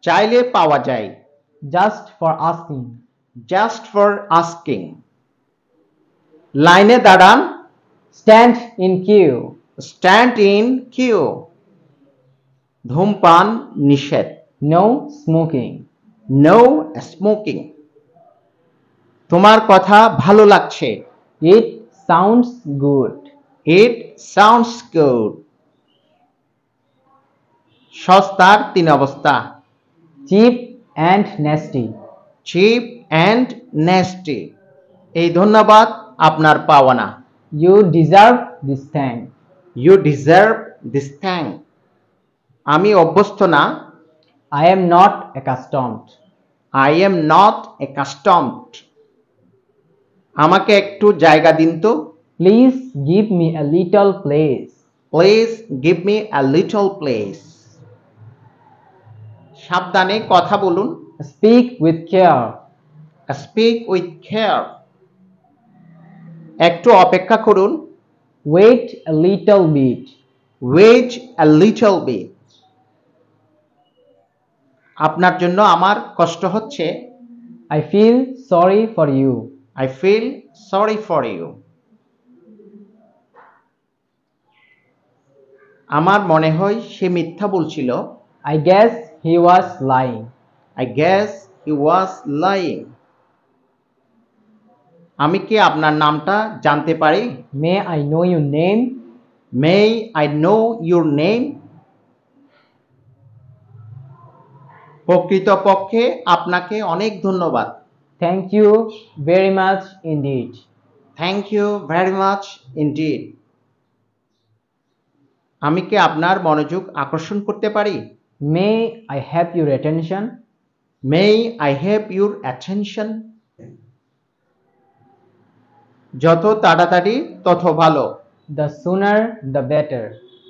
চাইলে পাওয়া যায়। Just for asking. Just for asking. লাইনে দাঁড়ান। Stand in queue. Stand in queue. ধূমপান নিষেধ। No smoking. No smoking. তোমার কথা ভালো লাগছে। It sounds good. It sounds good. সস্তার তিন অবস্থা। Cheap and nasty. Cheap and nasty. এই ধন্যবাদ আপনার পাওনা। You deserve this thank. You deserve this thank. আমি অভ্যস্ত না। I am not accustomed. I am not accustomed. আমাকে একটু জায়গা দিন তো। Please give me a little place. Please give me a little place. সাবধানে কথা বলুন। Speak with care. Speak with care. একটু অপেক্ষা করুন। Wait a little bit. Wait a little bit. আপনার জন্য আমার কষ্ট হচ্ছে। I feel sorry for you. I feel sorry for you. আমার মনে হয় সে মিথ্যা বলছিল। I guess he was lying. I guess he was lying. আমি কি আপনার নামটা জানতে পারি? May I know your name? May I know your name. প্রকৃতপক্ষে আপনাকে অনেক ধন্যবাদ। Thank you very much indeed. Thank you very much indeed. আমি কি আপনার মনোযোগ আকর্ষণ করতে পারি? May I have your attention? May I have your attention. যত তাড়াতাড়ি তত ভালো। The sooner the better.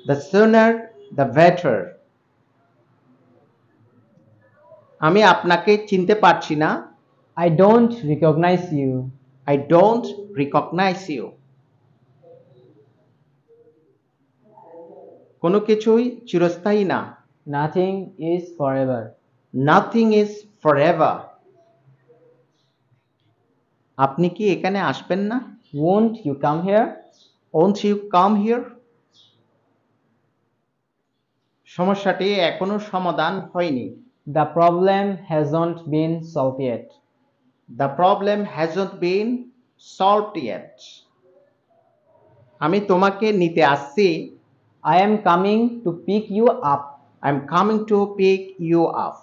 The sooner the better. আমি আপনাকে চিনতে পারছি না। I don't recognize you. I don't recognise you. কোনো কিছুই চিরস্থায়ী না। Nothing is forever. Nothing is forever. আপনি কি এখানে আসবেন না? Won't you come here? Won't you come here. সমস্যাটি এখনো সমাধান হয়নি। The problem hasn't been solved yet. The problem hasn't been solved yet. আমি তোমাকে নিতে আসছি। I am coming to pick you up. I am coming to pick you up.